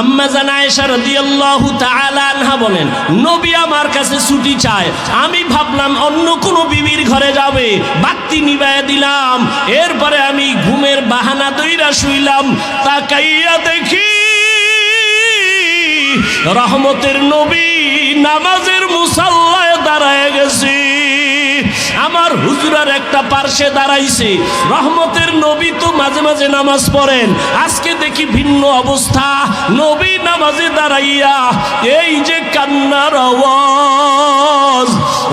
আম্মা জান আয়েশা রাদিয়াল্লাহু তাআলা আনহা বলেন, নবী আমার কাছে ছুটি চায়। আমি ভাবলাম অন্য কোনো বিবির ঘরে যাবে, বাতি নিভায়া দিলাম। এরপরে আমি ঘুমের বাহানা দইরা শুইলাম। তাকাইয়া দেখি রহমতের নবী নামাজের মুসাল্লায় দাঁড়ায় গেছে। আমার হুজুরার একটা পার্শ্বে দাঁড়াইছে। রহমতের নবী তো মাঝে মাঝে নামাজ পড়েন, আজকে দেখি ভিন্ন অবস্থা। নবী নামাজে দাঁড়াইয়া এই যে কান্নার আওয়াজ।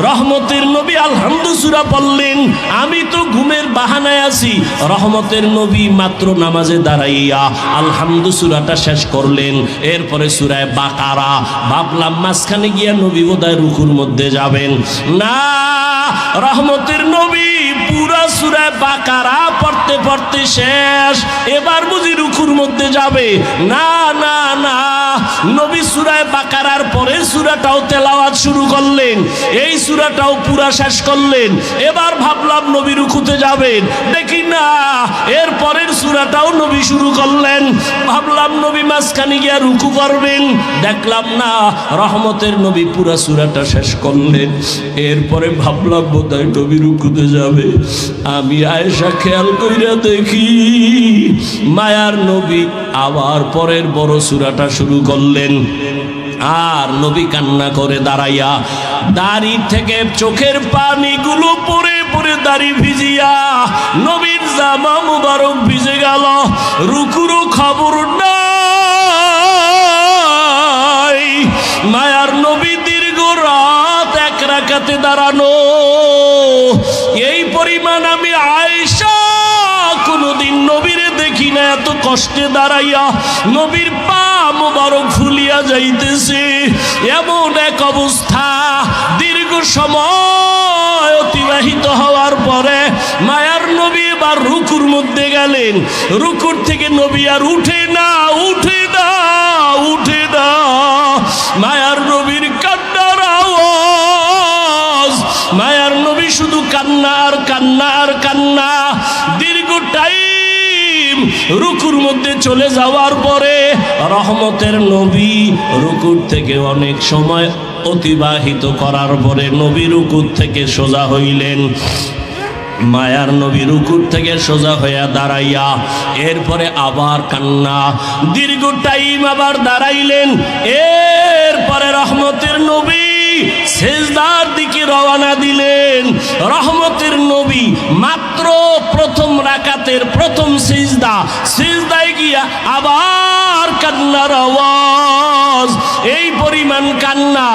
রহমতের নবী আলহামদু সূরা পড়লেন, আমি তো ঘুমের বাহানায় আছি। রহমতের নবী মাত্র নামাজে দাঁড়াইয়া আলহামদু সূরাটা শেষ করলেন। এরপরে সূরায়ে বাকারা। ভাবলাম মাঝখানে গিয়া নবী বোধহয় রুকুর মধ্যে যাবেন। না, রহমতের নবী পুরা সূরায়ে বাকারা পড়তে পড়তে শেষ। এবার বুঝি রুকুর মধ্যে যাবে। না না না, নবী সূরায়ে বাকারার পরের সূরাটাও তেলাওয়াত শুরু করলেন, এই সূরাটাও পুরা শেষ করলেন। এবার ভাবলাম নবী রুকুতে যাবেন, দেখি না, এর পরের সূরাটাও নবী শুরু করলেন। ভাবলাম নবী মাঝখানে গিয়া রুকু করবেন, দেখলাম না, রহমতের নবী পুরা সূরাটা শেষ করলেন। এরপরে ভাবলাম বোধহয় নবী রুকুতে যাবে। আমি আয়েশা খেয়াল কইরা দেখি মায়ার নবী আবার পরের বড় সূরাটা শুরু করলেন। আর নবী কান্না করে দাঁড়াইয়া, দাড়ি থেকে চোখের পানিগুলো পড়ে পড়ে দাড়ি ভিজিয়া নবীর জামা মুবারক ভিজে গেল। রুকুরও খবর নাই। মায়ার নবী দীর্ঘ রাত এক রাকাতে দাঁড়ানো। এই পরিমাণ আমি আয়েশা কোনদিন নবীরে দেখি না এত কষ্টে দাঁড়াইয়া। নবীর পা মুবারক ফুলিয়া যাইতেছে, এমন এক অবস্থা। দীর্ঘ সময় অতিবাহিত হওয়ার পরে মায়ার নবী এবার রুকুর মধ্যে গেলেন। রুকুর থেকে নবী আর উঠে না, উঠে না, উঠে না। মায়ার নবীর কান্নার আওয়াজ। মায়ার নবী শুধু কান্না আর কান্না আর কান্না। দীর্ঘ টাইম রুকুর মধ্যে চলে যাওয়ার পরে রহমতের নবী রুকুর থেকে অনেক সময় অতিবাহিত করার পরে নবী রুকুর থেকে সোজা হইলেন। মায়ার নবী রুকুর থেকে সোজা হইয়া দাঁড়াইয়া এরপরে আবার কান্না। দীর্ঘ টাইম আবার দাঁড়াইলেন। এরপরে রহমতের নবী সেজদার দিকে রওনা দিলেন। রহমতের নবী মাত্র প্রথম রাকাতের প্রথম সিজদা, সিজদায় গিয়া আবার কান্নার আওয়াজ। এই পরিমাণ কান্না,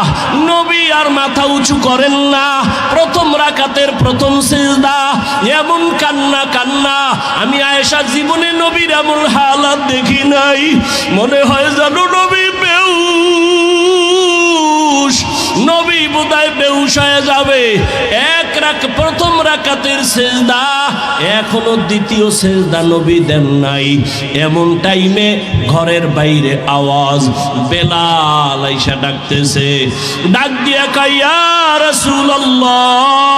নবী আর মাথা উঁচু করেন না। প্রথম রাকাতের প্রথম সিজদা, এমন কান্না কান্না। আমি আয়েশা জীবনে নবীর এমন হালাত দেখি নাই। মনে হয় যেন নবী বেহুশ, নবী বোধহয় বেহুশ হয়ে যাবে। প্রথম রাকাতের সেজদা, এখনো দ্বিতীয় সেজদা নবী দেন নাই। এমন টাইমে ঘরের বাইরে আওয়াজ, বেলাল আইসা ডাকতেছে। ডাক দিয়া কয়, ইয়া রাসূলুল্লাহ,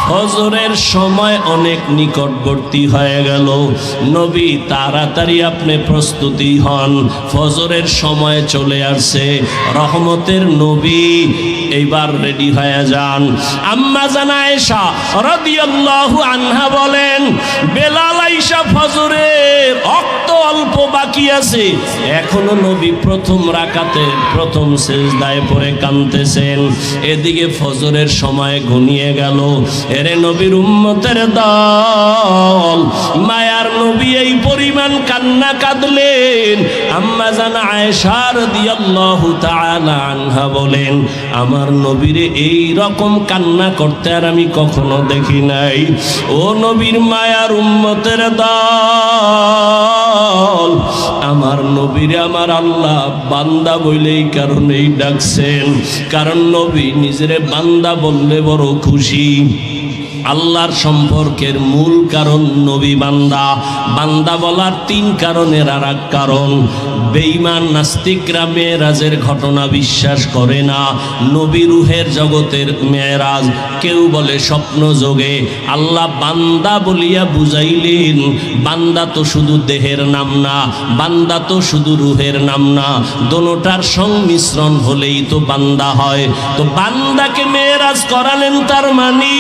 ফজরের সময় অনেক নিকটবর্তী হয়ে গেল। নবী তাড়াতাড়ি আপনি প্রস্তুতি হন, ফজরের সময় চলে আসছে। রহমতের নবী এইবার রেডি হয়ে যান। আম্মা জান আয়েশা রাদিয়াল্লাহু আনহা বলেন, বেলাল আইসা ফজরের অক্ত অল্প বাকি আছে, এখনো নবী প্রথম রাকাতে প্রথম সিজদায় পড়ে কাঁদতেছেন। এদিকে ফজরের সময় ঘনিয়ে গেল। এরে নবীর উম্মতের দল, মায়ার নবী এই পরিমাণ কান্না কাঁদলেন। আম্মা জান আয়েশা রাদিয়াল্লাহু তাআলা আনহা বলেন, আমার নবীরে এই রকম কান্না করতে আর আমি কখনো দেখি নাই। ও নবীর মায়ার উম্মতের দল, আমার নবীরে আমার আল্লাহ বান্দা বলেই কারণেই ডাকছেন, কারণ নবী নিজেরে বান্দা বললে বড় খুশি। আল্লাহর সম্পর্কের মূল কারণ নবী বান্দা। বান্দা বলার 3 কারণের আর এক কারণ, বেঈমান নাস্তিকরা মেরাজের ঘটনা বিশ্বাস করে না। নবী রুহের জগতের মেরাজ, কেউ বলে স্বপ্ন যোগে। আল্লাহ বান্দা বলিয়া বুঝাইলেন, বান্দা তো শুধু দেহের নাম না, বান্দা তো শুধু রুহের নাম না, দোনোটার সংমিশ্রণ হলেই তো বান্দা হয়। তো বান্দাকে মেরাজ করালেন, তার মানে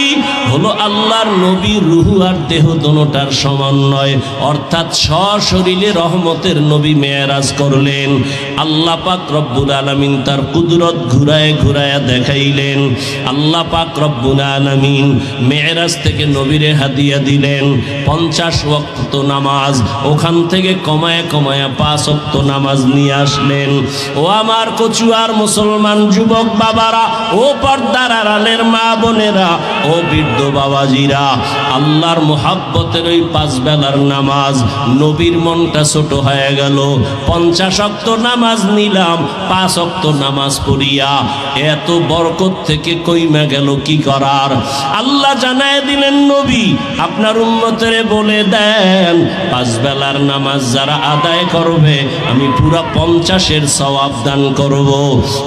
হলো আল্লাহর নবী রুহ আর দেহ দোনোটার সমন্বয়, অর্থাৎ সশরীরে রহমতের নবী মেরাজ করলেন। আল্লাহ পাক রব্বুল আলামিন তার কুদরত ঘুরায় ঘুরায় দেখাইলেন। আল্লাহ পাক রব্বুল আলামিন মেরাজ থেকে নবীরে হাদিয়া দিলেন 50 ওয়াক্ত নামাজ, ওখান থেকে কমায় কমায় 5 ওয়াক্ত নামাজ নিয়ে আসলেন। ও আমার কচুয়ার মুসলমান যুবক বাবারা, ও পর্দার আড়ালের মা বোনেরা, ও বৃদ্ধ বাবাজিরা, আল্লাহর মোহাব্বতের ওই 5 বেলার নামাজ, নবীর মনটা ছোট হয়ে গেল। 50 ওয়াক্ত নামাজ নিলাম, 5 ওয়াক্ত নামাজ পড়িয়া এত বরকত থেকে কইমা গেল কি করার। আল্লাহ জানায় দিলেন, নবী আপনার উম্মতেরে বলে দেন 5 বেলার নামাজ যারা আদায় করবে আমি পুরা 50-এর সওয়াব দান করব।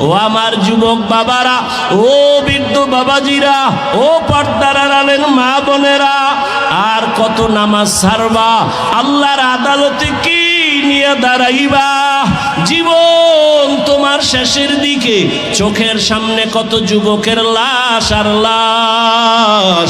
ও আমার যুবক বাবারা, ও বৃদ্ধ বাবাজিরা, ও পর্দার আড়ালের মা বোনেরা, আর কত নামাজ ছাড়বা? আল্লাহর আদালতে কি নিয়ে দাঁড়াইবা? জীবন তোমার শেষের দিকে, চোখের সামনে কত যুবকের লাশ আর লাশ,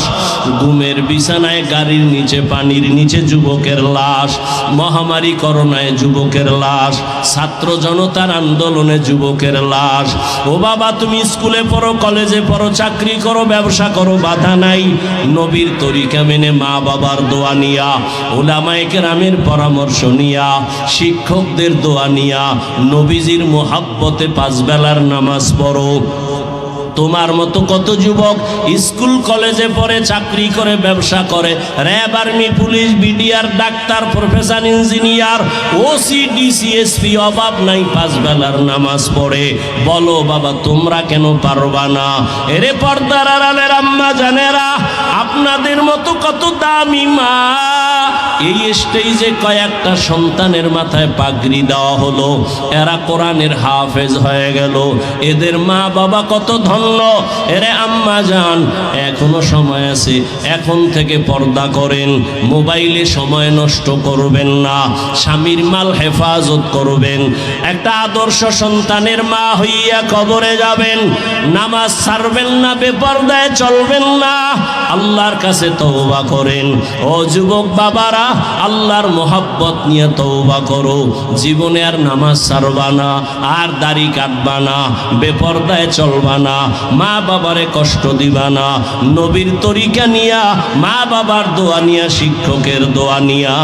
ঘুমের বিছানায়, গাড়ির নিচে, পানির নিচে যুবকের লাশ, মহামারী করোনায় যুবকের লাশ, ছাত্র জনতার আন্দোলনে যুবকের লাশ। ও বাবা, তুমি স্কুলে পড়ো, কলেজে পড়ো, চাকরি করো, ব্যবসা করো, বাধা নাই। নবীর তরিকা মেনে, মা বাবার দোয়া নিয়া, উলামায়ে কেরামের পরামর্শ নিয়া, শিক্ষকদের দোয়া নিয়া, নবীজির মোহাব্বতে 5 বেলার নামাজ পড়ো। তোমার মতো কত যুবক স্কুল কলেজে পড়ে, চাকরি করে, ব্যবসা করে, RAB, army, police, BDR, doctor, professor, engineer, OC, DC, SP, অভাব নাই, 5 বেলার নামাজ পড়ে। বলো বাবা, তোমরা কেন পারবা না? এরে পর্দার আড়ালের আম্মা জানেরা, আপনাদের মতো কত দামি মা, এই স্টেজে কয়েকটা সন্তানের মাথায় পাগড়ি দেওয়া হলো, এরা কোরআনের হাফেজ হয়ে গেল। এদের মা বাবা কত ধন্য। এরে আম্মা জান, এখনো সময় আছে, এখন থেকে পর্দা করেন, মোবাইলে সময় নষ্ট করবেন না, স্বামীর মাল হেফাজত করবেন। একটা আদর্শ সন্তানের মা হইয়া কবরে যাবেন, নামাজ ছাড়বেন না, বেপর্দায় চলবেন না, আল্লাহর কাছে তওবা করেন। ও যুবক বাবারা, আল্লাহর মোহাব্বত নিয়ে তওবা করো। জীবনে আর নামাজ ছাড়বা না, আর দাড়ি কাটবা না, বেপর্দায় চলবা না, মা বাবারে কষ্ট দিবা না। নবীর তরিকা নিয়া, মা বাবার দোয়া নিয়া, শিক্ষকের দোয়া নিয়া,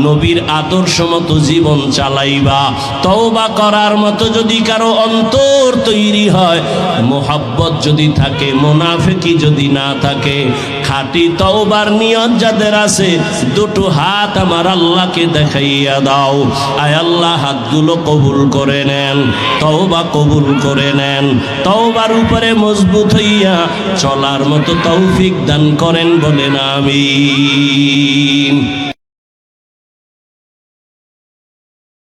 নবীর আদর্শ মতো জীবন চালাইবা। তওবা করার মতো যদি কারো অন্তর তৈরি হয়, মোহাব্বত যদি থাকে, মুনাফিকি যদি না থাকে, খাঁটি তওবার নিয়ত যাদের আছে, দুটো হাত আমার আল্লাহকে দেখাইয়া দাও। আয় আল্লাহ, হাতগুলো কবুল করে নেন, তওবা কবুল করে নেন, তওবার উপরে মজবুত হইয়া চলার মতো তৌফিক দান করেন, বলেন আমিন।